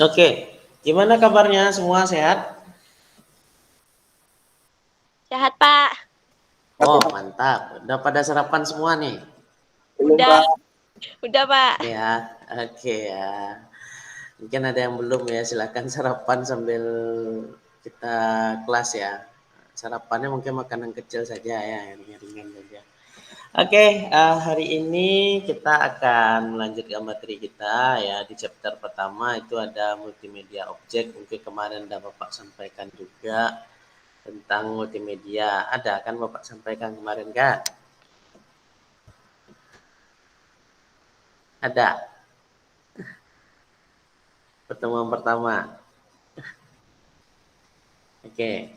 Oke, gimana kabarnya semua sehat? Sehat, Pak. Oh, mantap. Udah pada sarapan semua nih? Udah, udah, Pak. Ya, oke ya. Mungkin ada yang belum ya, silakan sarapan sambil kita kelas ya. Sarapannya mungkin makanan kecil saja ya, yang ringan-ringan saja. Oke, hari ini kita akan melanjutkan materi kita ya. Di chapter pertama itu ada multimedia objek. Mungkin kemarin udah Bapak sampaikan juga tentang multimedia. Ada kan Bapak sampaikan kemarin kan? Ada pertemuan pertama. Oke,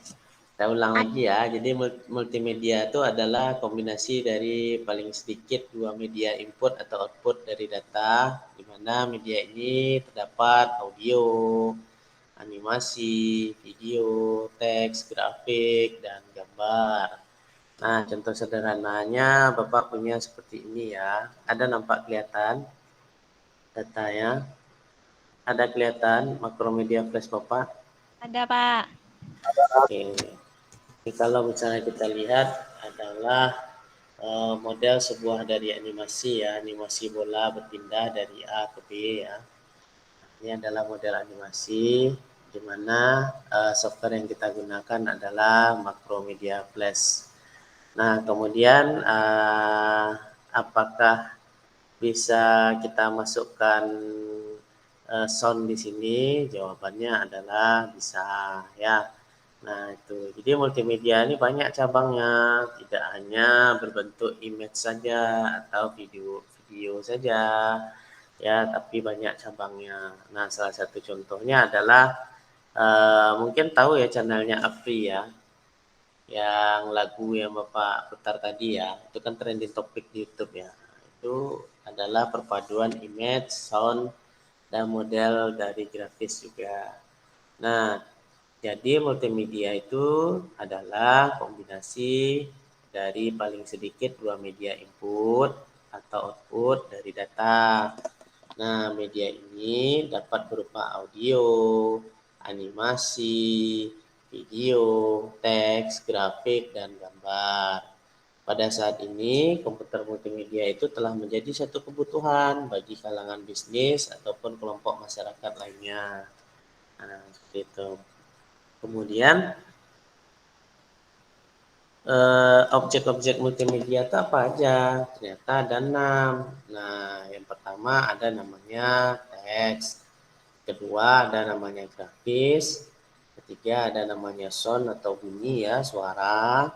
kita ulang lagi ya. Jadi multimedia itu adalah kombinasi dari paling sedikit dua media input atau output dari data, di mana media ini terdapat audio, animasi, video, teks, grafik, dan gambar. Nah, contoh sederhananya Bapak punya seperti ini ya. Ada nampak kelihatan datanya? Ada kelihatan makromedia flash Bapak? Ada, Pak. Oke. Jadi kalau misalnya kita lihat adalah model sebuah dari animasi ya, animasi bola berpindah dari A ke B ya. Ini adalah model animasi di mana software yang kita gunakan adalah Macromedia Flash. Nah, kemudian apakah bisa kita masukkan sound di sini? Jawabannya adalah bisa ya. Nah, itu. Jadi multimedia ini banyak cabangnya, tidak hanya berbentuk image saja atau video saja, ya, tapi banyak cabangnya. Nah, salah satu contohnya adalah mungkin tahu ya channelnya Apri ya, yang lagu yang Bapak putar tadi ya, itu kan trending topik di YouTube ya. Itu adalah perpaduan image, sound, dan model dari grafis juga. Nah, jadi multimedia itu adalah kombinasi dari paling sedikit dua media input atau output dari data. Nah, media ini dapat berupa audio, animasi, video, teks, grafik, dan gambar. Pada saat ini, komputer multimedia itu telah menjadi satu kebutuhan bagi kalangan bisnis ataupun kelompok masyarakat lainnya. Nah, seperti itu. Kemudian objek-objek multimedia itu apa aja? Ternyata ada 6. Nah, yang pertama ada namanya teks, kedua ada namanya grafis, ketiga ada namanya sound atau bunyi ya, suara,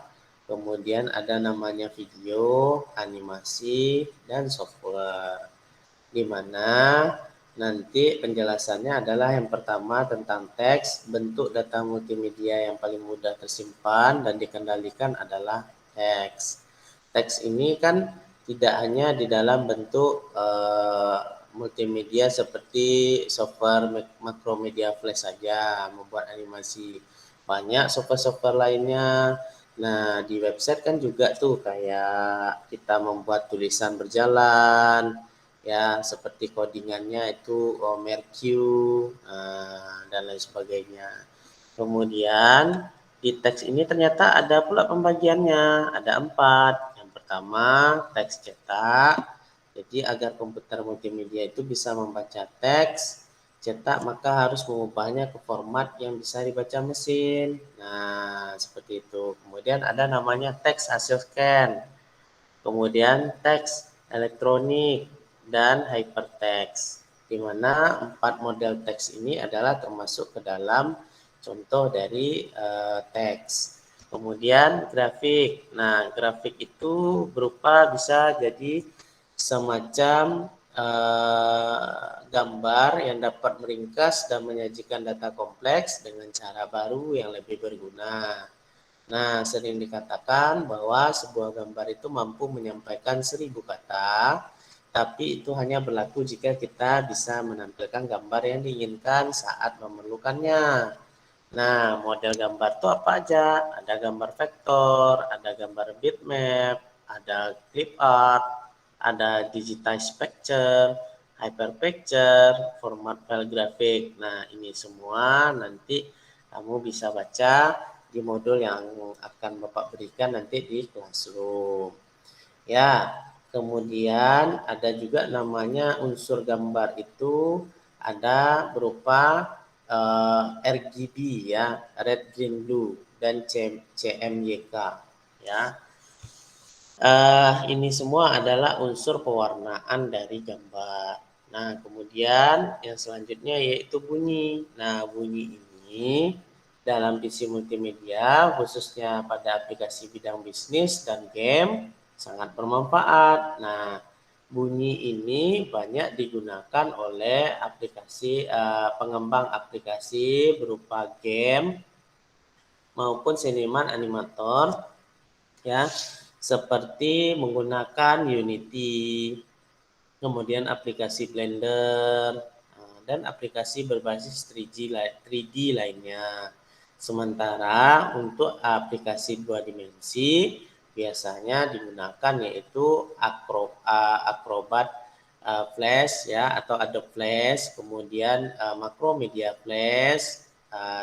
kemudian ada namanya video, animasi, dan software. Di mana nanti penjelasannya adalah yang pertama tentang teks, bentuk data multimedia yang paling mudah tersimpan dan dikendalikan adalah teks. Teks ini kan tidak hanya di dalam bentuk multimedia seperti software Macromedia Flash saja membuat animasi. Banyak software-software lainnya. Nah, di website kan juga tuh kayak kita membuat tulisan berjalan, ya seperti codingannya itu Mercure dan lain sebagainya. Kemudian di teks ini ternyata ada pula pembagiannya, ada 4. Yang pertama teks cetak. Jadi agar komputer multimedia itu bisa membaca teks cetak maka harus mengubahnya ke format yang bisa dibaca mesin. Nah, seperti itu. Kemudian ada namanya teks hasil scan. Kemudian teks elektronik dan hypertext, di mana 4 model teks ini adalah termasuk ke dalam contoh dari teks. Kemudian grafik. Nah, grafik itu berupa bisa jadi semacam gambar yang dapat meringkas dan menyajikan data kompleks dengan cara baru yang lebih berguna. Nah, sering dikatakan bahwa sebuah gambar itu mampu menyampaikan 1000 kata, tapi itu hanya berlaku jika kita bisa menampilkan gambar yang diinginkan saat memerlukannya. Nah, model gambar itu apa aja? Ada gambar vektor, ada gambar bitmap, ada clip art, ada digitized picture, hyperpicture, format file grafik. Nah, ini semua nanti kamu bisa baca di modul yang akan Bapak berikan nanti di Classroom. Ya, kemudian ada juga namanya unsur gambar itu ada berupa RGB ya, red, green, blue, dan CMYK ya. Ini semua adalah unsur pewarnaan dari gambar. Nah, kemudian yang selanjutnya yaitu bunyi. Nah, bunyi ini dalam PC multimedia, khususnya pada aplikasi bidang bisnis dan game, sangat bermanfaat. Nah, bunyi ini banyak digunakan oleh aplikasi pengembang aplikasi berupa game maupun seniman animator ya, seperti menggunakan Unity, kemudian aplikasi Blender, dan aplikasi berbasis 3D lainnya. Sementara untuk aplikasi 2 dimensi biasanya digunakan yaitu Acrobat Flash ya, atau Adobe Flash, kemudian Macromedia Flash,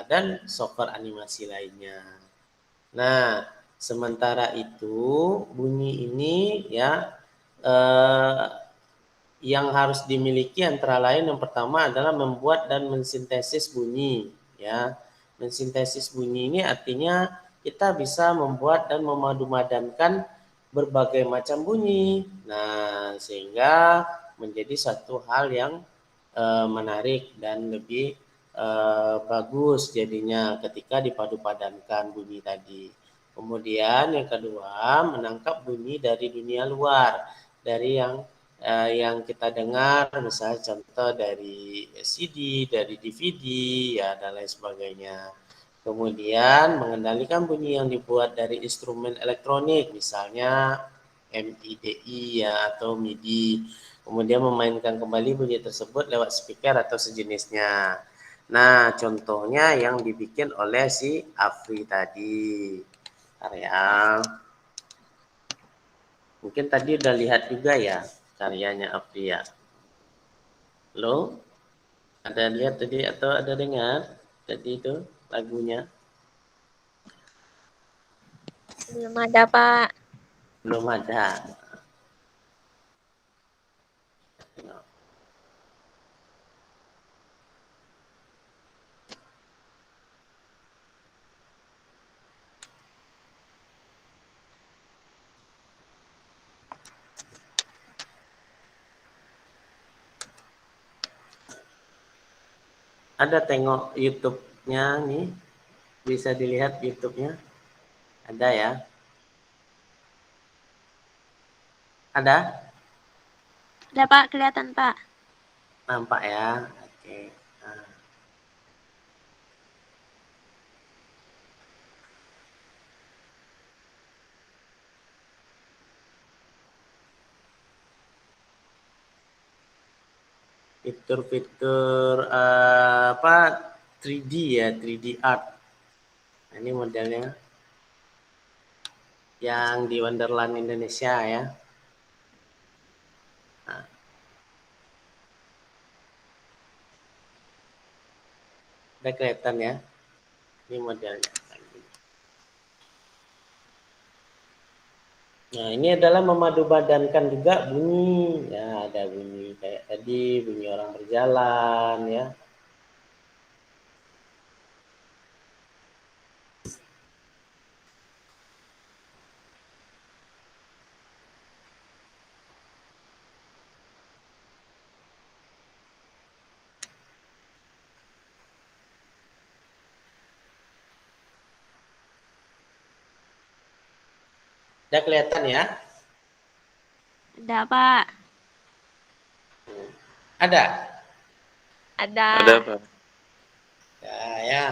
dan software animasi lainnya. Nah, sementara itu bunyi ini ya yang harus dimiliki antara lain yang pertama adalah membuat dan mensintesis bunyi ya. Mensintesis bunyi ini artinya kita bisa membuat dan memadu-madankan berbagai macam bunyi. Nah, sehingga menjadi satu hal yang menarik dan lebih bagus jadinya ketika dipadu-padankan bunyi tadi. Kemudian yang kedua, menangkap bunyi dari dunia luar, dari yang kita dengar, misalnya contoh dari CD, dari DVD, ya dan lain sebagainya. Kemudian mengendalikan bunyi yang dibuat dari instrumen elektronik, misalnya MIDI ya atau MIDI. Kemudian memainkan kembali bunyi tersebut lewat speaker atau sejenisnya. Nah, contohnya yang dibikin oleh si Afri tadi. Karya. Mungkin tadi udah lihat juga ya karyanya Afri ya. Halo? Ada lihat tadi atau ada dengar tadi itu lagunya? Belum ada, Pak. Belum ada. Ada tengok YouTube-nya nih. Bisa dilihat YouTube-nya. Ada ya? Ada? Ada, Pak. Kelihatan, Pak. Nampak ya? Oke. Nah. Fitur-fitur apa 3D ya, 3D art. Nah, ini modelnya yang di Wonderland Indonesia ya. Nah, udah kelihatan ya. Ini modelnya. Nah, ini adalah memadupadankan juga bunyi. Ya, ada bunyi kayak tadi, bunyi orang berjalan ya. Udah kelihatan ya? Ada, Pak. Ada? Ada. Ada, Pak. Ya.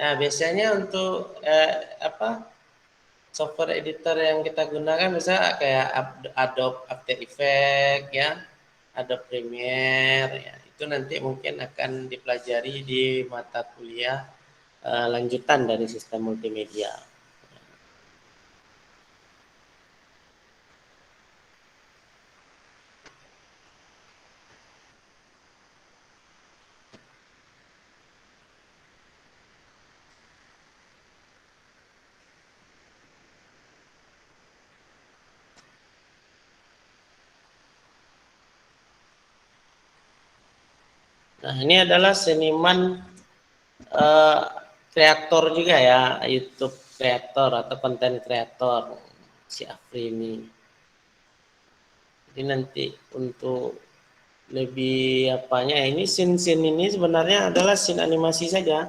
Nah, biasanya untuk software editor yang kita gunakan misalnya kayak Adobe After Effects ya, Adobe Premiere ya. Itu nanti mungkin akan dipelajari di mata kuliah lanjutan dari sistem multimedia. Nah, ini adalah seniman kreator juga ya, YouTube kreator atau konten kreator si Afri ini. Jadi nanti untuk lebih apanya, ini scene-scene ini sebenarnya adalah scene animasi saja.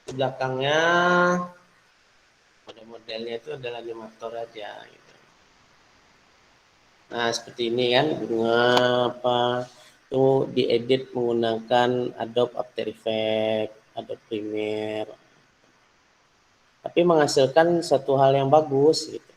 Di belakangnya model-modelnya itu adalah animator aja gitu. Nah, seperti ini kan bunga apa itu diedit menggunakan Adobe After Effects, Adobe Premiere. Tapi menghasilkan satu hal yang bagus gitu.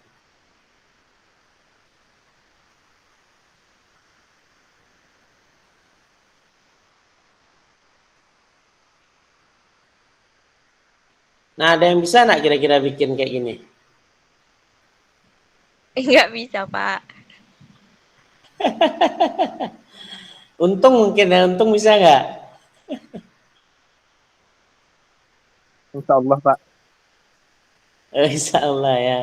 Nah, ada yang bisa nggak kira-kira bikin kayak gini? Nggak bisa, Pak. Untung mungkin ya, untung bisa nggak? Insya Allah, Pak. Insya Allah ya.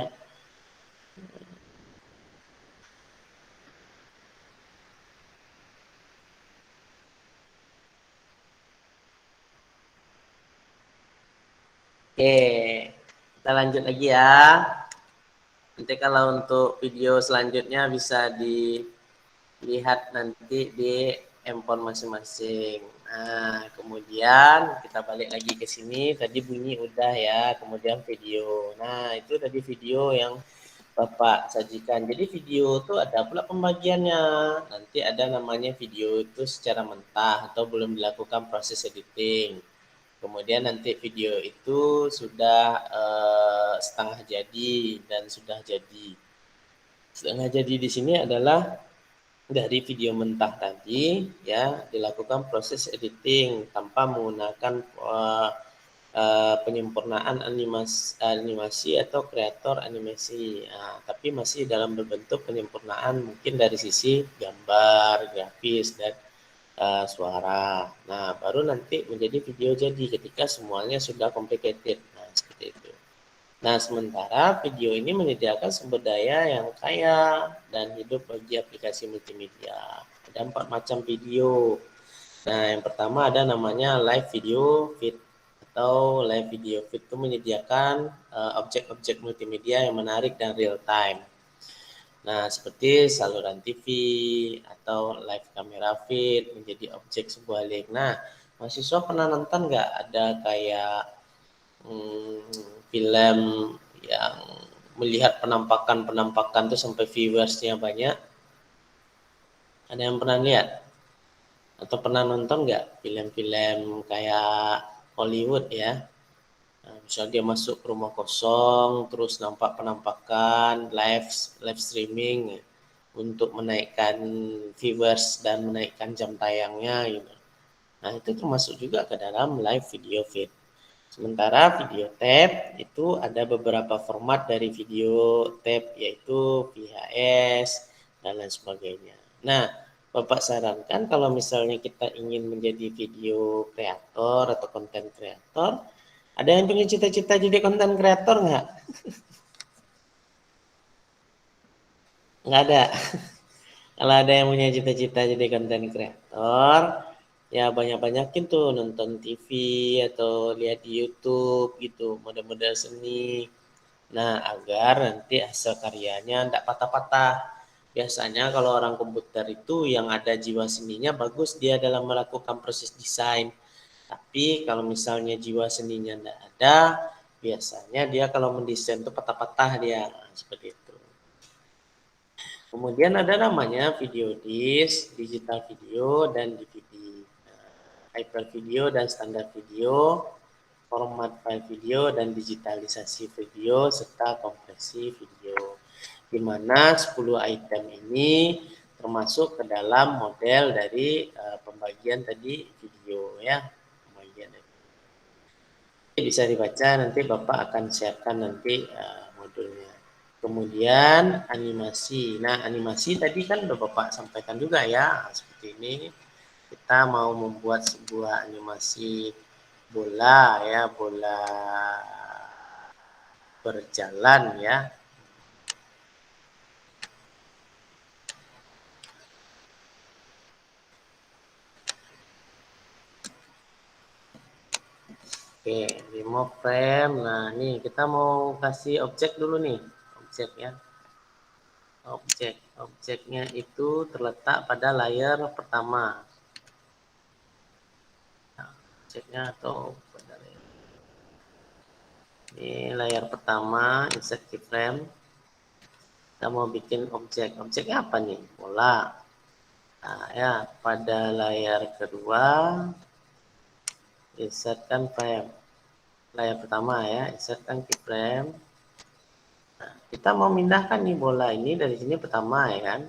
Oke, kita lanjut lagi ya. Nanti kalau untuk video selanjutnya bisa dilihat nanti di handphone masing-masing. Nah, kemudian kita balik lagi ke sini. Tadi bunyi udah ya, kemudian video. Nah, itu tadi video yang Bapak sajikan. Jadi video itu ada pula pembagiannya. Nanti ada namanya video itu secara mentah atau belum dilakukan proses editing. Kemudian nanti video itu sudah setengah jadi dan sudah jadi. Setengah jadi di sini adalah dari video mentah tadi ya dilakukan proses editing tanpa menggunakan penyempurnaan animasi atau kreator animasi. Nah, tapi masih dalam berbentuk penyempurnaan mungkin dari sisi gambar, grafis dan suara. Nah, baru nanti menjadi video jadi ketika semuanya sudah complicated. Nah, seperti itu. Nah, sementara video ini menyediakan sumber daya yang kaya dan hidup bagi aplikasi multimedia. Ada 4 macam video. Nah, yang pertama ada namanya live video feed atau live video feed itu menyediakan objek-objek multimedia yang menarik dan real time. Nah, seperti saluran TV atau live camera feed menjadi objek sebuah link. Nah, mahasiswa pernah nonton nggak ada kayak film yang melihat penampakan-penampakan tuh sampai viewersnya banyak? Ada yang pernah lihat? Atau pernah nonton nggak film-film kayak Hollywood ya? Nah, misal dia masuk ke rumah kosong, terus nampak penampakan live streaming untuk menaikkan viewers dan menaikkan jam tayangnya gitu. Nah, itu termasuk juga ke dalam live video feed. Sementara video tape itu ada beberapa format dari video tape yaitu VHS dan lain sebagainya. Nah, Bapak sarankan kalau misalnya kita ingin menjadi video kreator atau konten kreator, ada yang punya cita-cita jadi konten kreator nggak? Nggak ada. Kalau ada yang punya cita-cita jadi konten kreator, ya banyak-banyakin tuh nonton TV atau lihat di YouTube gitu, model-model seni. Nah, agar nanti hasil karyanya tidak patah-patah. Biasanya kalau orang komputer itu yang ada jiwa seninya bagus dia dalam melakukan proses desain. Tapi kalau misalnya jiwa seninya tidak ada, biasanya dia kalau mendesain itu patah-patah dia. Seperti itu. Kemudian ada namanya video disc, digital video, dan DVD. Hyper video dan standar video, format file video dan digitalisasi video, serta kompresi video. Di mana 10 item ini termasuk ke dalam model dari pembagian tadi video ya. Pembagian bisa dibaca nanti Bapak akan siapkan nanti modulnya. Kemudian animasi. Nah, animasi tadi kan udah Bapak sampaikan juga ya. Seperti ini kita mau membuat sebuah animasi bola ya, bola berjalan ya. Oke, remove frame. Nah, nih kita mau kasih objek dulu nih. Objek ya. Objeknya itu terletak pada layar pertama. Nah, objeknya atau pada layar. Ini layar pertama, insert keyframe. Kita mau bikin objek. Objeknya apa nih? Bola. Nah, ya, pada layar kedua, insertkan frame. Layar pertama ya, insertkan keyframe. Nah, kita mau pindahkan nih bola ini dari sini pertama ya kan.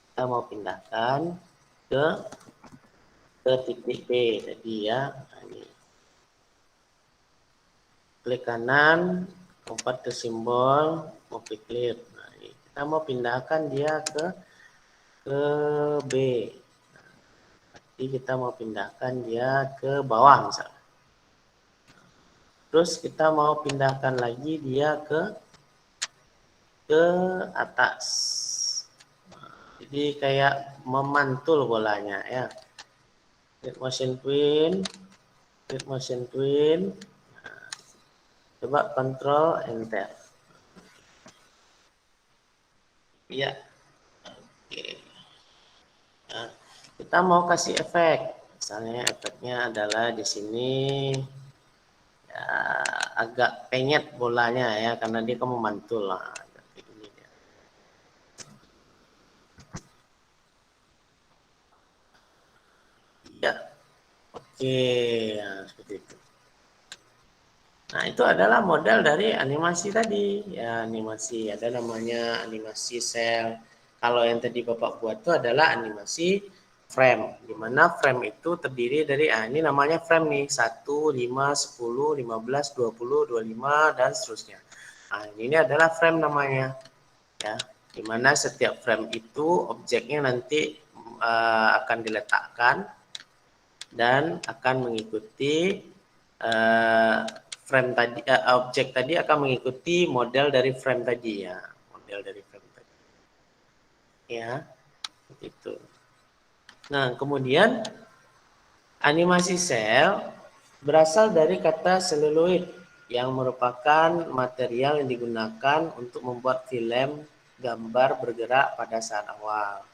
Kita mau pindahkan ke titik B tadi ya. Nah, ini. Klik kanan, convert ke simbol, copy clip. Nah, ini. Kita mau pindahkan dia ke B. Jadi kita mau pindahkan dia ke bawah misalnya. Terus kita mau pindahkan lagi dia ke atas. Jadi kayak memantul bolanya ya. Klik motion twin, klik motion twin. Nah, coba control enter. Ya. Oke. Nah, kita mau kasih efek. Misalnya efeknya adalah di sini ya, agak penyet bolanya ya karena dia kan memantul lah. Ini dia. Ya. Oke, nah, seperti itu. Nah, itu adalah model dari animasi tadi. Ya, animasi ada namanya animasi sel. Kalau yang tadi Bapak buat itu adalah animasi frame. Di mana frame itu terdiri dari ini namanya frame nih, 1, 5, 10, 15, 20, 25 dan seterusnya. Nah, ini adalah frame namanya. Ya, di mana setiap frame itu objeknya nanti akan diletakkan dan akan mengikuti frame tadi, objek tadi akan mengikuti model dari frame tadi ya, model dari frame tadi. Ya, begitu. Nah, kemudian animasi sel berasal dari kata seluloid yang merupakan material yang digunakan untuk membuat film gambar bergerak pada saat awal.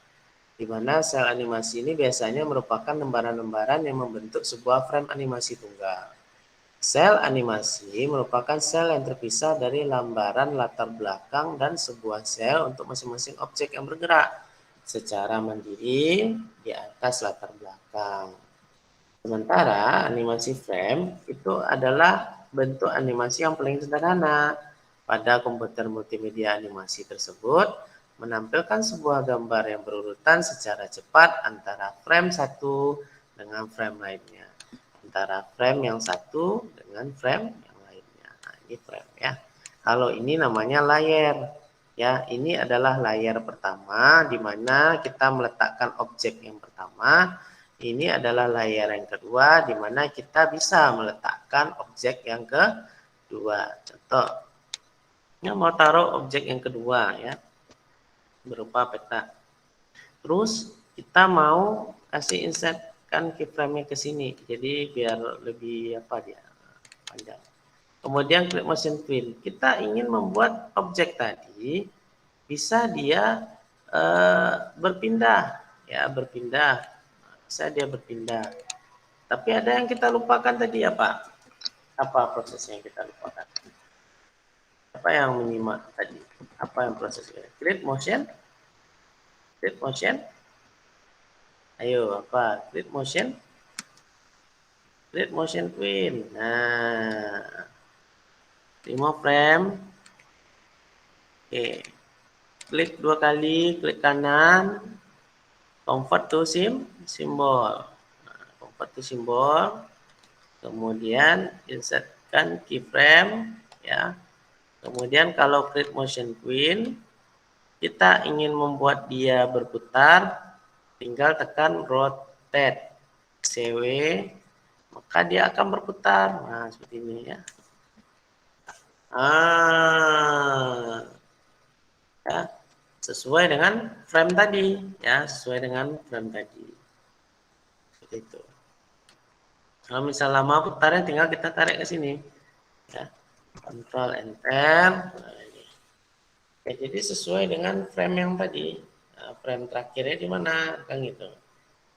Di mana sel animasi ini biasanya merupakan lembaran-lembaran yang membentuk sebuah frame animasi tunggal. Sel animasi merupakan sel yang terpisah dari lembaran latar belakang dan sebuah sel untuk masing-masing objek yang bergerak secara mandiri di atas latar belakang. Sementara animasi frame itu adalah bentuk animasi yang paling sederhana. Pada komputer multimedia animasi tersebut menampilkan sebuah gambar yang berurutan secara cepat antara frame satu dengan frame lainnya. Antara frame yang satu dengan frame yang lainnya. Nah, ini frame ya. Kalau ini namanya layer. Ya, ini adalah layer pertama di mana kita meletakkan objek yang pertama. Ini adalah layer yang kedua di mana kita bisa meletakkan objek yang kedua. Contoh, yang mau taruh objek yang kedua ya, berupa peta. Terus kita mau kasih insertkan keyframe-nya ke sini. Jadi biar lebih apa dia? Panjang. Kemudian klik motion twin. Kita ingin membuat objek tadi bisa dia berpindah ya, berpindah. Bisa dia berpindah. Tapi ada yang kita lupakan tadi apa? Apa prosesnya yang kita lupakan? Apa yang menyimak tadi? Apa yang prosesnya? Create motion. Create motion. Ayo, apa? Create motion. Create motion twin. Nah, remove frame. Oke. Klik 2 kali, klik kanan. Convert to symbol. Nah, convert to symbol. Kemudian insertkan keyframe ya. Kemudian kalau create motion twin, kita ingin membuat dia berputar, tinggal tekan rotate CW, maka dia akan berputar. Nah, seperti ini ya. Ya, sesuai dengan frame tadi, ya, sesuai dengan frame tadi. Seperti itu. Kalau misal lama putarnya tinggal kita tarik ke sini. Ya. Control Enter. Nah, ini. Ya, jadi sesuai dengan frame yang tadi. Nah, frame terakhirnya di mana? Kan gitu.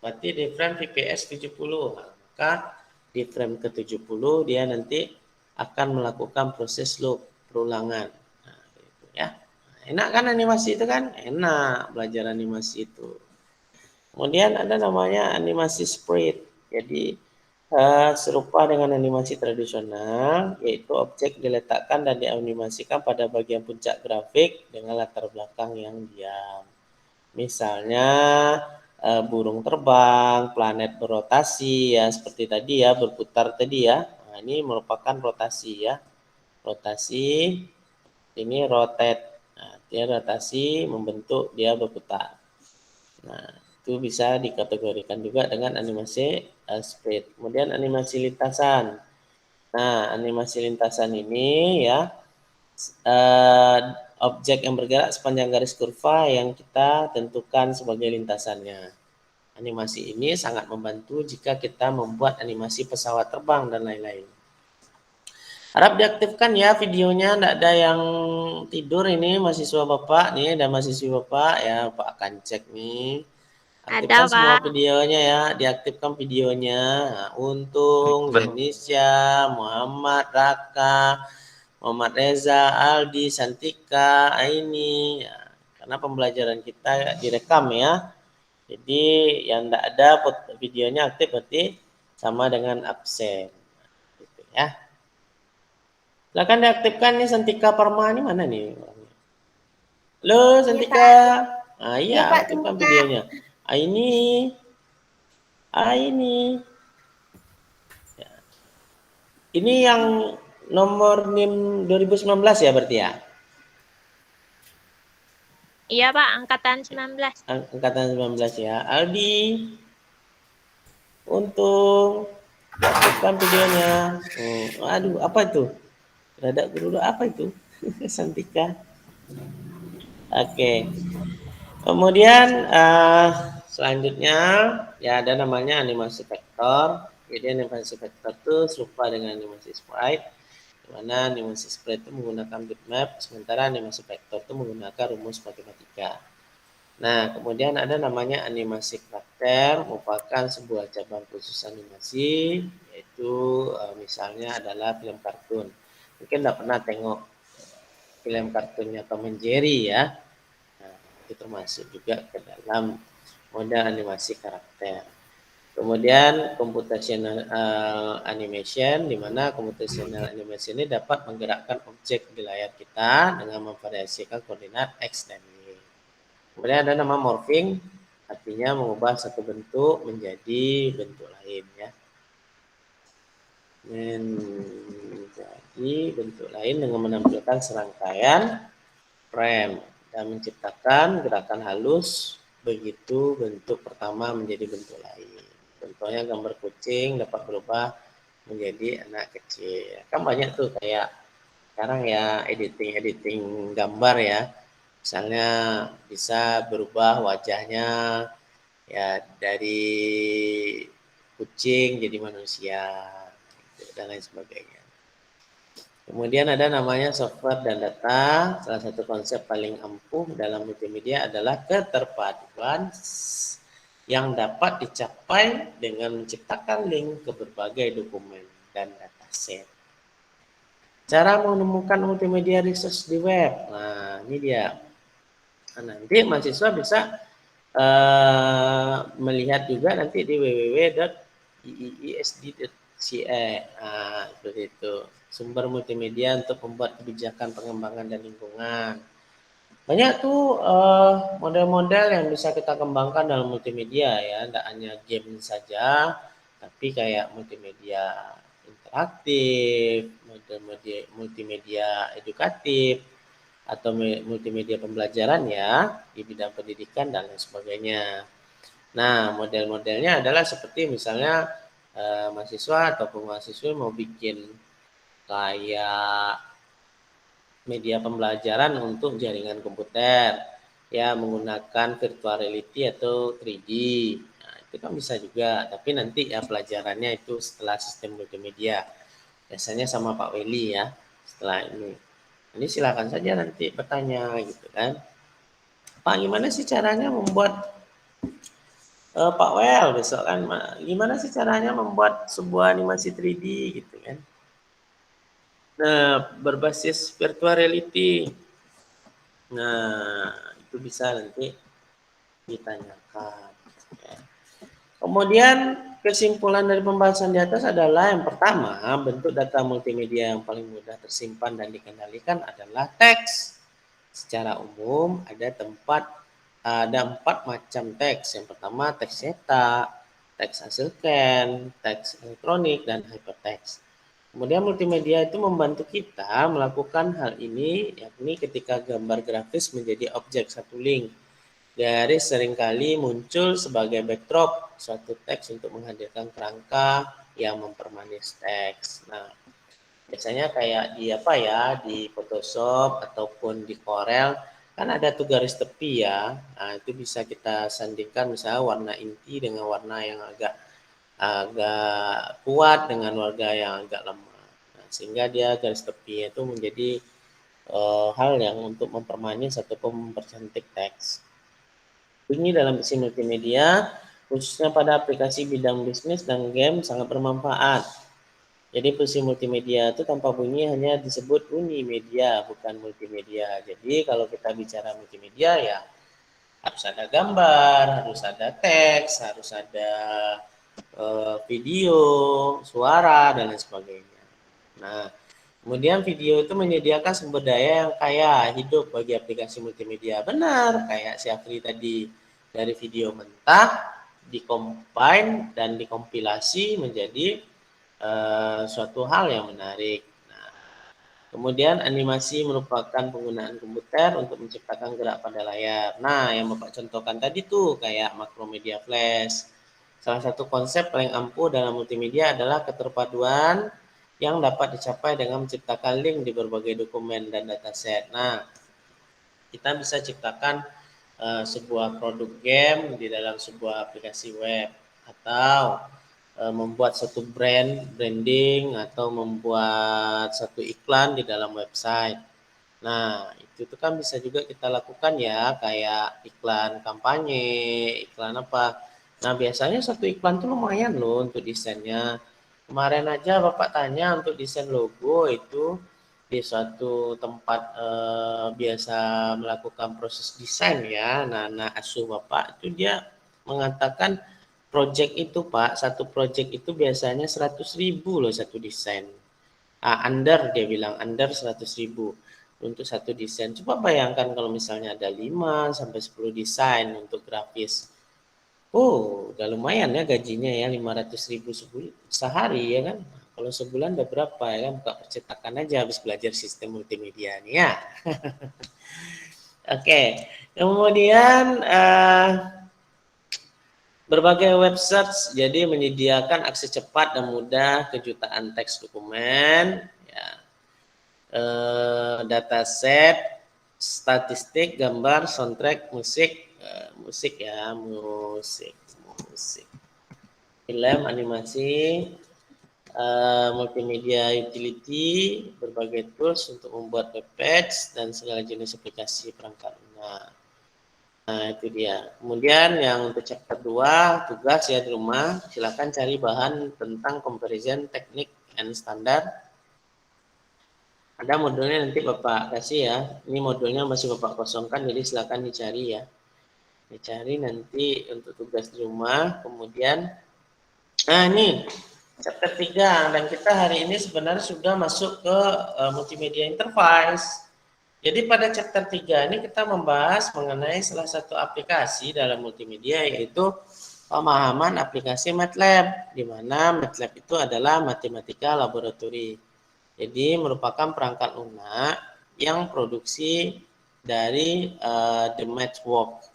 Berarti di frame VPS 70. Nah, maka di frame ke-70 dia nanti akan melakukan proses loop perulangan. Nah, gitu ya. Enak kan animasi itu kan? Enak belajar animasi itu. Kemudian ada namanya animasi sprite. Jadi serupa dengan animasi tradisional, yaitu objek diletakkan dan dianimasikan pada bagian puncak grafik dengan latar belakang yang diam. Misalnya burung terbang, planet berotasi ya seperti tadi ya, berputar tadi ya. Nah, ini merupakan rotasi ya. Rotasi ini rotate. Nah, dia rotasi membentuk dia berputar. Nah, itu bisa dikategorikan juga dengan animasi sprite. Kemudian animasi lintasan. Nah, animasi lintasan ini ya objek yang bergerak sepanjang garis kurva yang kita tentukan sebagai lintasannya. Animasi ini sangat membantu jika kita membuat animasi pesawat terbang dan lain-lain. Harap diaktifkan ya videonya, tidak ada yang tidur ini mahasiswa Bapak nih dan mahasiswi Bapak ya, Bapak akan cek nih. Ada, Aktifkan semua Pak. videonya ya, diaktifkan videonya. Nah, Untung, Zenisha, Muhammad, Raka, Muhammad Reza, Aldi, Santika, Aini. Ya, karena pembelajaran kita direkam ya. Jadi yang tidak ada videonya aktif berarti sama dengan absen. Gitu ya. Silakan diaktifkan nih Santika Parma ini mana nih? Halo Santika. Ah iya, aktifkan videonya. Ini. Ya. Ini yang nomor NIM 2019 ya berarti ya? Iya, Pak, angkatan 19. Angkatan 19 ya. Aldi, Untung, aktifkan videonya. Aduh, apa itu? Rada guru apa itu? Santika. Oke. Kemudian selanjutnya ya ada namanya animasi vektor. Jadi animasi vektor itu serupa dengan animasi sprite, di mana animasi sprite itu menggunakan bitmap, sementara animasi vektor itu menggunakan rumus matematika. Nah, kemudian ada namanya animasi karakter, merupakan sebuah cabang khusus animasi, yaitu misalnya adalah film kartun. Mungkin tidak pernah tengok film kartunnya Tom and Jerry ya. Nah, itu termasuk juga ke dalam model animasi karakter. Kemudian computational animation, di mana computational animation ini dapat menggerakkan objek di layar kita dengan memvariasikan koordinat x dan y. Kemudian ada nama morphing, artinya mengubah satu bentuk menjadi bentuk lain ya. Menjadi bentuk lain dengan menampilkan serangkaian frame dan menciptakan gerakan halus begitu bentuk pertama menjadi bentuk lain. Contohnya gambar kucing dapat berubah menjadi anak kecil. Kan banyak tuh kayak sekarang ya editing gambar ya. Misalnya bisa berubah wajahnya ya dari kucing jadi manusia dan lain sebagainya. Kemudian ada namanya software dan data. Salah satu konsep paling ampuh dalam multimedia adalah keterpaduan yang dapat dicapai dengan menciptakan link ke berbagai dokumen dan dataset. Cara menemukan multimedia resource di web. Nah, ini dia. Nah, nanti mahasiswa bisa melihat juga nanti di www.iisd.ca. Nah, seperti itu. Sumber multimedia untuk membuat kebijakan pengembangan dan lingkungan. Banyak tuh model-model yang bisa kita kembangkan dalam multimedia ya, tidak hanya game saja, tapi kayak multimedia interaktif, multimedia edukatif, atau multimedia pembelajaran ya di bidang pendidikan dan lain sebagainya. Nah, model-modelnya adalah seperti misalnya mahasiswa ataupun mahasiswa mau bikin kayak media pembelajaran untuk jaringan komputer ya menggunakan virtual reality atau 3D. Nah, itu kan bisa juga, tapi nanti ya pelajarannya itu setelah sistem multimedia. Biasanya sama Pak Weli ya setelah ini. Ini silakan saja nanti bertanya gitu kan. Pak, gimana sih caranya membuat Pak Wel besok kan, gimana sih caranya membuat sebuah animasi 3D gitu kan? Nah, berbasis virtual reality. Nah, itu bisa nanti ditanyakan. Ya. Kemudian kesimpulan dari pembahasan di atas adalah yang pertama, bentuk data multimedia yang paling mudah tersimpan dan dikendalikan adalah teks. Secara umum ada empat macam teks. Yang pertama teks cetak, teks hasil scan, teks elektronik, dan hypertext. Kemudian multimedia itu membantu kita melakukan hal ini, yakni ketika gambar grafis menjadi objek satu link. Garis seringkali muncul sebagai backdrop suatu teks untuk menghadirkan kerangka yang mempermanis teks. Nah, biasanya kayak di Photoshop ataupun di Corel kan ada tuh garis tepi ya. Nah, itu bisa kita sandingkan misalnya warna inti dengan warna yang agak agak kuat dengan warga yang agak lemah. Nah, sehingga dia garis tepi itu menjadi hal yang untuk mempermanis ataupun mempercantik teks. Bunyi dalam isi multimedia, khususnya pada aplikasi bidang bisnis dan game sangat bermanfaat. Jadi fungsi multimedia itu tanpa bunyi hanya disebut unimedia, bukan multimedia. Jadi kalau kita bicara multimedia ya harus ada gambar, harus ada teks, harus ada video, suara, dan lain sebagainya. Nah, kemudian video itu menyediakan sumber daya yang kaya hidup bagi aplikasi multimedia. Benar, kayak si Afri tadi, dari video mentah, dikombine dan dikompilasi menjadi suatu hal yang menarik. Nah, kemudian animasi merupakan penggunaan komputer untuk menciptakan gerak pada layar. Nah, yang Bapak contohkan tadi tuh kayak Macromedia Flash. Salah satu konsep paling ampuh dalam multimedia adalah keterpaduan yang dapat dicapai dengan menciptakan link di berbagai dokumen dan dataset. Nah, kita bisa ciptakan sebuah produk game di dalam sebuah aplikasi web atau membuat satu branding atau membuat satu iklan di dalam website. Nah, itu tuh kan bisa juga kita lakukan ya, kayak iklan kampanye, iklan apa. Nah, biasanya satu iklan tuh lumayan loh untuk desainnya. Kemarin aja Bapak tanya untuk desain logo itu di suatu tempat biasa melakukan proses desain ya. Nah, asuh Bapak itu dia mengatakan project itu Pak, satu project itu biasanya 100.000 loh satu desain. Under dia bilang, under 100.000 untuk satu desain. Coba bayangkan kalau misalnya ada 5 sampai 10 desain untuk grafis. Oh, udah lumayan ya gajinya ya, 500.000 sehari ya kan. Kalau sebulan udah berapa ya kan, buka percetakan aja habis belajar sistem multimedia nih ya. Oke, kemudian berbagai website jadi menyediakan akses cepat dan mudah kejutaan teks dokumen, ya. Dataset, statistik, gambar, soundtrack, musik ya, musik, film, animasi, multimedia utility, berbagai tools untuk membuat web page dan segala jenis aplikasi perangkat lunak. Nah, itu dia. Kemudian yang untuk chapter 2, tugas ya di rumah, silakan cari bahan tentang comparison teknik and standar. Ada modulnya nanti Bapak kasih ya. Ini modulnya masih Bapak kosongkan, jadi silakan dicari ya. Dicari nanti untuk tugas di rumah. Kemudian, nah ini chapter 3 dan kita hari ini sebenarnya sudah masuk ke multimedia interface. Jadi pada chapter 3 ini kita membahas mengenai salah satu aplikasi dalam multimedia yaitu pemahaman aplikasi MATLAB, di mana MATLAB itu adalah matematika laboratory. Jadi merupakan perangkat lunak yang produksi dari The Matchwork.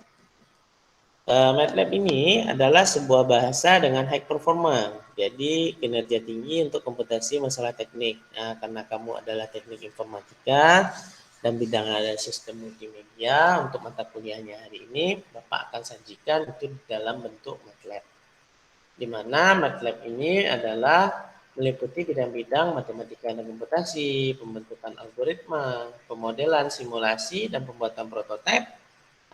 MATLAB ini adalah sebuah bahasa dengan high performance, jadi kinerja tinggi untuk komputasi masalah teknik. Nah, karena kamu adalah teknik informatika dan bidang ada sistem multimedia, untuk mata kuliahnya hari ini Bapak akan sajikan itu dalam bentuk MATLAB. di mana MATLAB ini adalah meliputi bidang-bidang matematika dan komputasi, pembentukan algoritma, pemodelan, simulasi, dan pembuatan prototipe,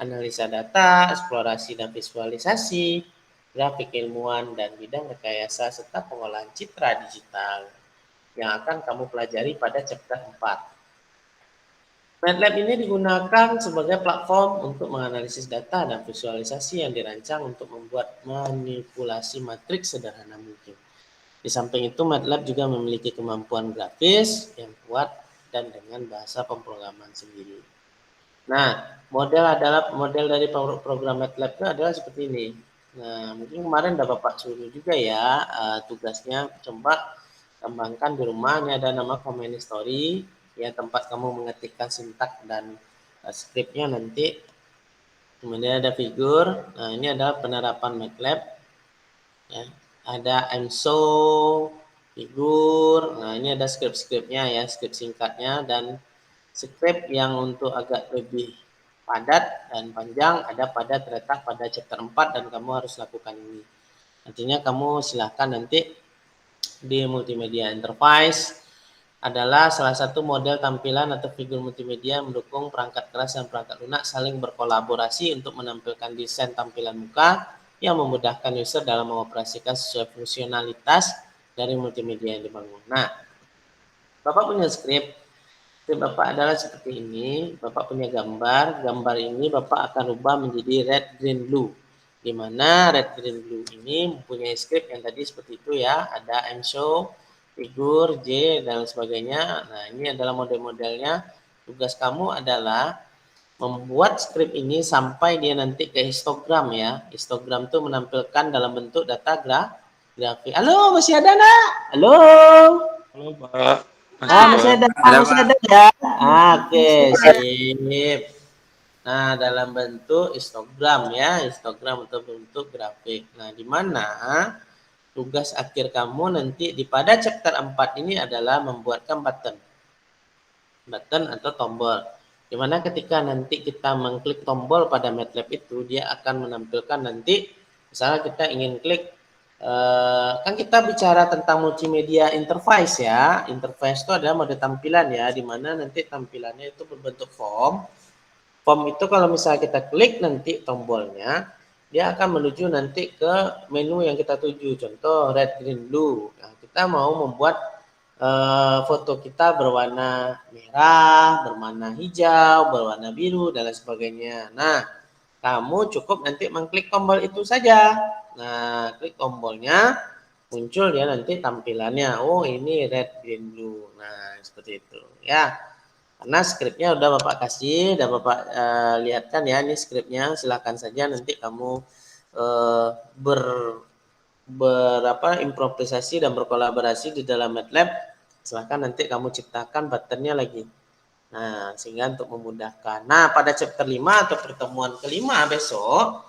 analisa data, eksplorasi dan visualisasi, grafik ilmuwan, dan bidang rekayasa, serta pengolahan citra digital yang akan kamu pelajari pada chapter 4. MATLAB ini digunakan sebagai platform untuk menganalisis data dan visualisasi yang dirancang untuk membuat manipulasi matriks sederhana mungkin. Di samping itu, MATLAB juga memiliki kemampuan grafis yang kuat dan dengan bahasa pemrograman sendiri. Nah, model dari program MATLAB itu adalah seperti ini. Nah, mungkin kemarin udah Bapak suruh juga ya tugasnya, coba kembangkan di rumah. Ini ada nama command story, ya tempat kamu mengetikkan sintak dan skripnya nanti. Kemudian ada figur. Nah, ini adalah penerapan MATLAB. Ya, ada EMSO, figur. Nah, ini ada skrip-skripnya ya, skrip singkatnya dan skrip yang untuk agak lebih padat dan panjang ada terletak pada chapter 4 dan kamu harus lakukan ini. Artinya kamu silahkan nanti di multimedia interface adalah salah satu model tampilan atau figur multimedia mendukung perangkat keras dan perangkat lunak saling berkolaborasi untuk menampilkan desain tampilan muka yang memudahkan user dalam mengoperasikan sesuai fungsionalitas dari multimedia yang dibangun. Nah, Bapak punya skrip Bapak adalah seperti ini, Bapak punya gambar ini Bapak akan ubah menjadi red, green, blue. Di mana red, green, blue ini mempunyai skrip yang tadi seperti itu ya, ada EMSO, figur, J, dan sebagainya. Nah, ini adalah model-modelnya. Tugas kamu adalah membuat skrip ini sampai dia nanti ke histogram ya. Histogram itu menampilkan dalam bentuk data grafik. Halo, masih ada nak? Halo? Halo Pak. Masih ada ya. Oke, sip. Nah, dalam bentuk histogram ya, histogram untuk bentuk grafik. Nah, di mana tugas akhir kamu nanti pada chapter 4 ini adalah membuatkan button atau tombol. Di mana ketika nanti kita mengklik tombol pada MATLAB itu, dia akan menampilkan nanti, misalnya kita ingin klik kan kita bicara tentang multimedia interface ya. Interface itu adalah mode tampilan ya, di mana nanti tampilannya itu berbentuk form. Form itu kalau misalnya kita klik nanti tombolnya, dia akan menuju nanti ke menu yang kita tuju. Contoh red, green, blue. Nah, kita mau membuat foto kita berwarna merah, berwarna hijau, berwarna biru, dan lain sebagainya. Nah, kamu cukup nanti mengklik tombol itu saja. Nah, klik tombolnya, muncul dia nanti tampilannya. Oh, ini red, green, blue. Nah, seperti itu ya. Karena skripnya udah Bapak kasih, udah Bapak lihatkan ya, ini skripnya. Silakan saja nanti kamu improvisasi dan berkolaborasi di dalam MATLAB. Silakan nanti kamu ciptakan buttonnya lagi. Nah, sehingga untuk memudahkan. Nah, pada chapter 5 atau pertemuan kelima besok,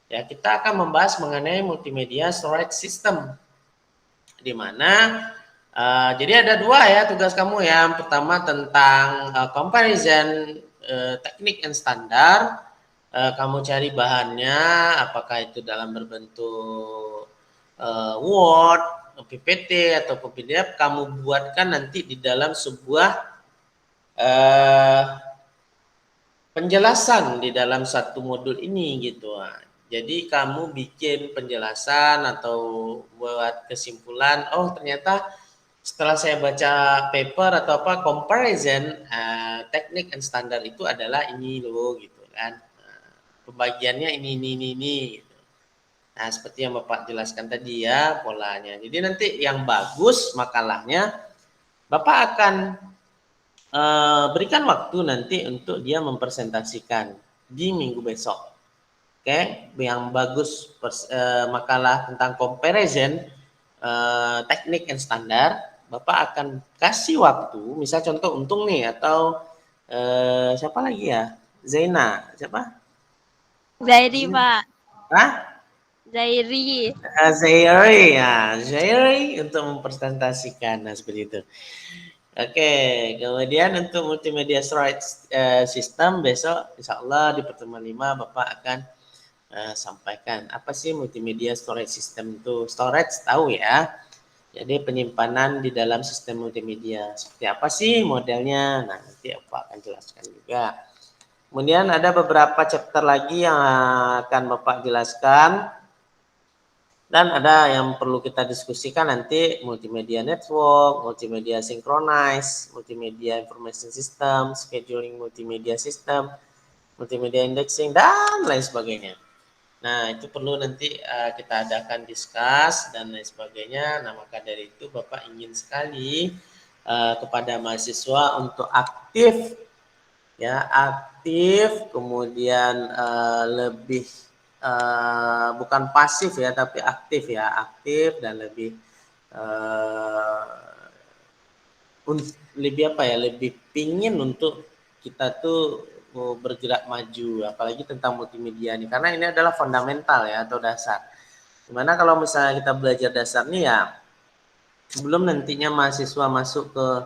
ya kita akan membahas mengenai multimedia storage system. Di mana jadi ada dua ya tugas kamu ya. Yang pertama tentang comparison teknik and standar. Kamu cari bahannya, apakah itu dalam berbentuk Word, PPT atau PDF. Kamu buatkan nanti di dalam sebuah penjelasan di dalam satu modul ini gitu. Jadi kamu bikin penjelasan atau buat kesimpulan, oh ternyata setelah saya baca paper atau apa comparison teknik dan standar itu adalah ini loh gitu kan. Pembagiannya ini gitu. Nah, seperti yang Bapak jelaskan tadi ya polanya. Jadi nanti yang bagus makalahnya Bapak akan berikan waktu nanti untuk dia mempresentasikan di minggu besok. Oke, yang bagus makalah tentang comparison teknik dan standar, Bapak akan kasih waktu, misal contoh Untung nih atau siapa lagi ya? Zaina, siapa? Zairi, Pak. Hah? Zairi. Zairi untuk mempresentasikan, nah seperti itu. Oke, kemudian untuk multimedia storage system besok insya Allah di pertemuan 5 Bapak akan sampaikan. Apa sih multimedia storage system itu? Storage tahu ya. Jadi penyimpanan di dalam sistem multimedia. Seperti apa sih modelnya? Nah, nanti Bapak akan jelaskan juga. Kemudian ada beberapa chapter lagi yang akan Bapak jelaskan. Dan ada yang perlu kita diskusikan nanti multimedia network, multimedia synchronize, multimedia information system, scheduling multimedia system, multimedia indexing, dan lain sebagainya. Nah, itu perlu nanti kita adakan discuss dan lain sebagainya. Nah, maka dari itu Bapak ingin sekali kepada mahasiswa untuk aktif, ya aktif, kemudian lebih bukan pasif ya, tapi aktif ya, aktif dan lebih lebih apa ya, lebih pingin untuk kita tuh bergerak maju, apalagi tentang multimedia ini, karena ini adalah fundamental ya atau dasar. Dimana kalau misalnya kita belajar dasar nih ya, sebelum nantinya mahasiswa masuk ke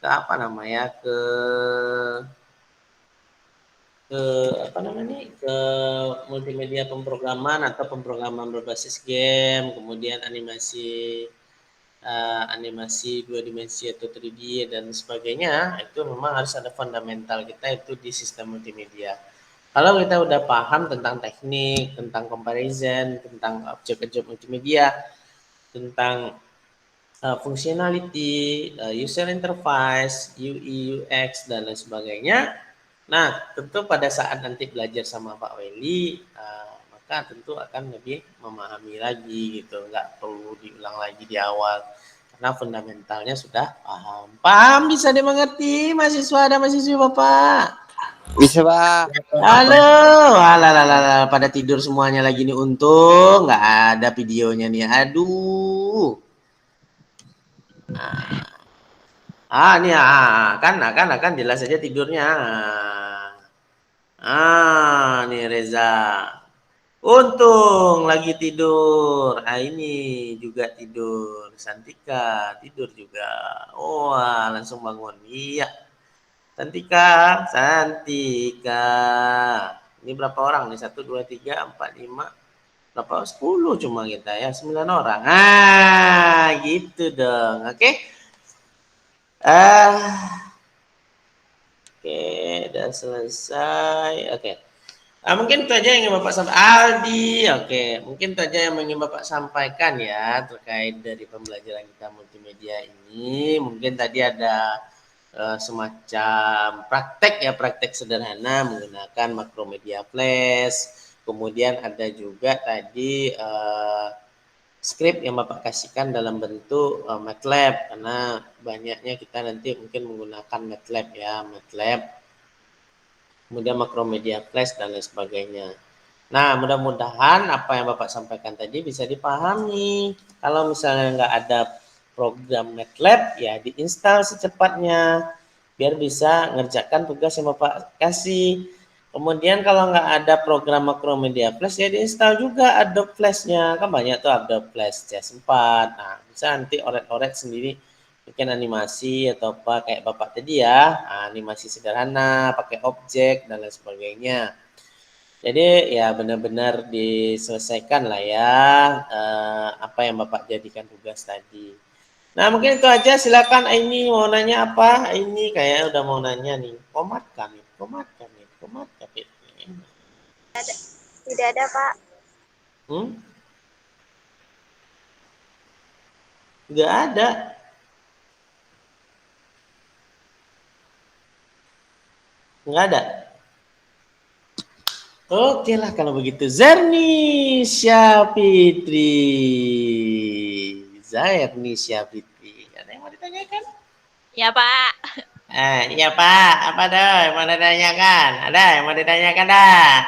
apa namanya, ke apa namanya, ke multimedia pemrograman atau pemrograman berbasis game, kemudian animasi animasi 2 dimensi atau 3D dan sebagainya, itu memang harus ada fundamental kita itu di sistem multimedia. Kalau kita udah paham tentang teknik, tentang comparison, tentang objek-objek multimedia, tentang functionality, user interface, UI, UX, dan lain sebagainya. Nah, tentu pada saat nanti belajar sama Pak Weli, maka tentu akan lebih memahami lagi gitu, nggak perlu diulang lagi di awal. Karena fundamentalnya sudah paham. Paham, bisa dimengerti mahasiswa dan mahasiswi Bapak? Bisa, Pak. Halo, alah, pada tidur semuanya lagi nih, untung nggak ada videonya nih. Aduh. Nih kan jelas saja tidurnya. Nih Reza. Untung lagi tidur. Ini juga tidur. Santika tidur juga. Wah, langsung bangun. Iya. Santika. Ini berapa orang nih? 1, 2, 3, 4, 5. Berapa? 10 cuma kita ya. 9 orang. Gitu dong. Oke. Oke, udah selesai. Oke. Mungkin itu aja yang ingin Bapak sampaikan. Aldi, oke. Mungkin itu aja yang ingin Bapak sampaikan ya terkait dari pembelajaran kita multimedia ini. Mungkin tadi ada semacam praktek sederhana menggunakan Macromedia Flash. Kemudian ada juga tadi skrip yang Bapak kasihkan dalam bentuk MATLAB, karena banyaknya kita nanti mungkin menggunakan MATLAB ya, MATLAB, kemudian Macromedia Flash dan lain sebagainya. Nah, mudah-mudahan apa yang Bapak sampaikan tadi bisa dipahami. Kalau misalnya nggak ada program MATLAB, ya diinstal secepatnya biar bisa ngerjakan tugas yang Bapak kasih. Kemudian kalau nggak ada program Macromedia Flash, ya diinstal juga Adobe Flash-nya. Kan banyak tuh Adobe Flash CS4. Nah, bisa nanti oret-oret sendiri bikin animasi atau apa kayak Bapak tadi ya, animasi sederhana, pakai objek dan lain sebagainya. Jadi ya benar-benar diselesaikan lah ya apa yang Bapak jadikan tugas tadi. Nah, mungkin itu aja. Silakan Aini mau nanya apa? Ini kayak udah mau nanya nih. Komat kami. Tidak ada, Pak. Nggak ada. Nggak ada. Oke lah kalau begitu. Zernisha Fitri. Ada yang mau ditanyakan? Ya, Pak. Iya Pak. Apa dah yang mau ditanyakan? Ada yang mau ditanyakan dah?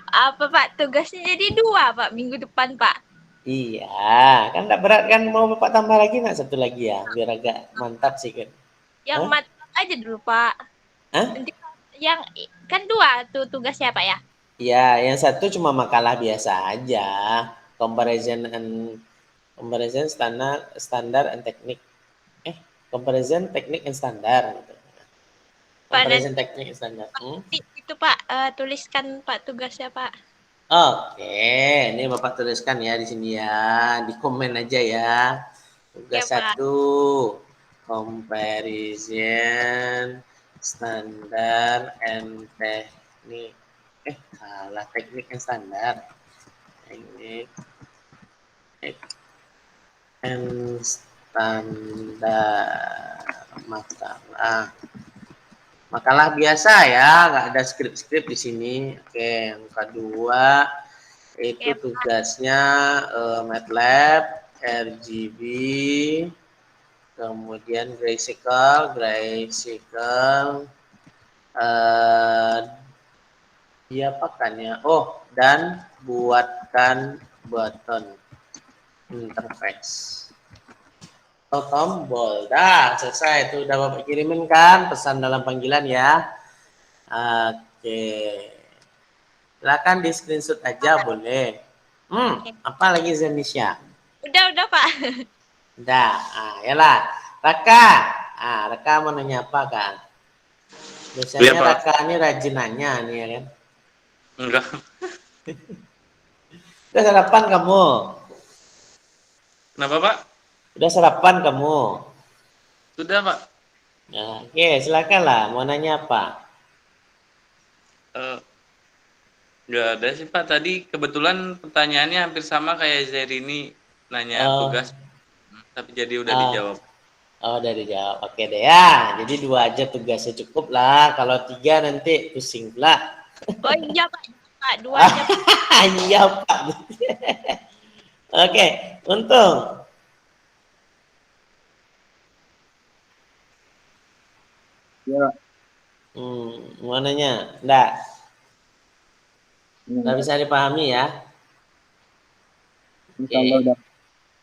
Apa, Pak? Tugasnya jadi 2, Pak, minggu depan, Pak. Iya, kan nggak berat kan, mau Bapak tambah lagi nggak satu lagi ya, biar agak mantap sih kan. Yang matematik aja dulu, Pak. Nanti yang kan 2 tuh tugasnya, Pak ya? Iya, yang satu cuma makalah biasa aja. Comparison standar and teknik. Comparison teknik and standar gitu. Comparison teknik standar. Itu Pak, tuliskan Pak tugasnya Pak. Oke, ini Bapak tuliskan ya di sini ya, di komen aja ya. Tugas Ya, Pak. 1, comparison standar and teknik. Salah, teknik and standar. Teknik and standar makalah biasa ya, nggak ada skrip-skrip di sini. Oke, yang kedua itu tugasnya MATLAB, RGB, kemudian graphical, diapakan ya? Oh, dan buatkan button interface. Tombol. Dah, selesai. Itu udah Bapak kirimin kan pesan dalam panggilan ya. Oke. Silakan di screenshot aja boleh. Apa lagi Zenisha? Udah Pak. Udah. Yalah. Raka. Raka mau nanya apa kan? Biasanya ya, Raka ini rajin nanya nih ya kan? Enggak. Udah sarapan kamu? Kenapa Pak? Udah sarapan kamu? Sudah Pak. Nah, oke, silakan lah. Mau nanya apa? Enggak ada sih Pak. Tadi kebetulan pertanyaannya hampir sama kayak Zerini nanya tugas, tapi jadi udah dijawab. Oh, udah dijawab. Oke deh ya. Jadi 2 aja tugasnya cukup lah. Kalau 3 nanti pusing pula. Oh iya Pak, 2 aja. Iya Pak. Oke, untung. Ya. Mau nanya? Enggak. Enggak bisa dipahami ya? Oke.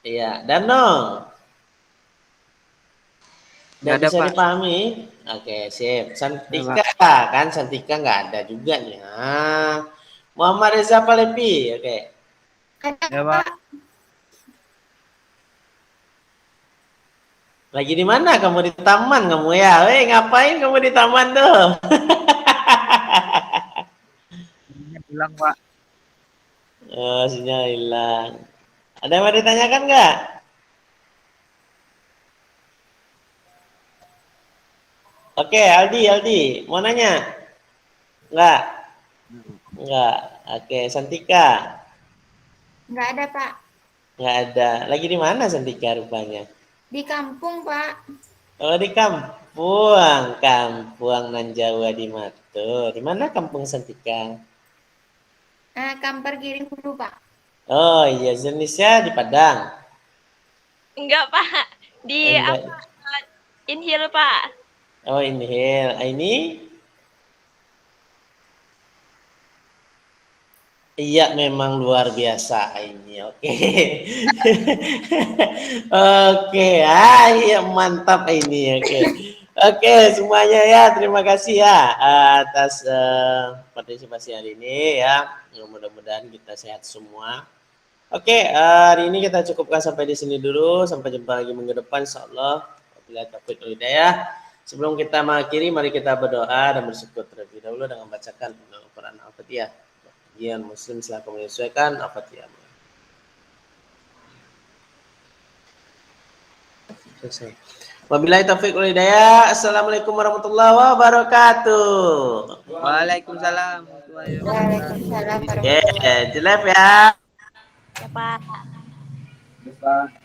Iya, Danong. Enggak bisa Pak dipahami? Oke, sip. Santika kan? Santika nggak ada juga nih. Muhammad Reza Palepi. Oke. Ya Pak. Lagi di mana kamu? Di taman kamu ya? Weh, ngapain kamu di taman tuh? Hilang Pak. Oh, sinyal hilang. Ada yang mau ditanyakan nggak? Oke, Aldi, mau nanya? Enggak? Enggak. Oke, Santika? Enggak ada, Pak. Enggak ada. Lagi di mana Santika rupanya? Di kampung, Pak. Oh, di kampung. Kampung nan Jawa di Matur. Di mana kampung Santika? Kampar Giring dulu, Pak. Oh, iya, jenisnya di Padang. Enggak, Pak. Di Inhil, Pak. Oh, Inhil. Ini? Iya, memang luar biasa ini. Oke. Oke, iya mantap ini. Oke, semuanya ya. Terima kasih ya atas partisipasi hari ini ya. Mudah-mudahan kita sehat semua. Oke, hari ini kita cukupkan sampai di sini dulu. Sampai jumpa lagi minggu depan insyaallah. Wabillahi taufiq wal hidayah. Sebelum kita mengakhiri, mari kita berdoa dan bersyukur terlebih dahulu dengan membacakan Al-Quran Al-Fatihah. Bagian Muslim silakan menyesuaikan Al-Fatihah. Selesai. Wabillahi taufiq wal hidayah. Assalamualaikum warahmatullahi wabarakatuh. Waalaikumsalam. Waalaikumsalam. Oke, jelek ya. Ya, Pak. Pak.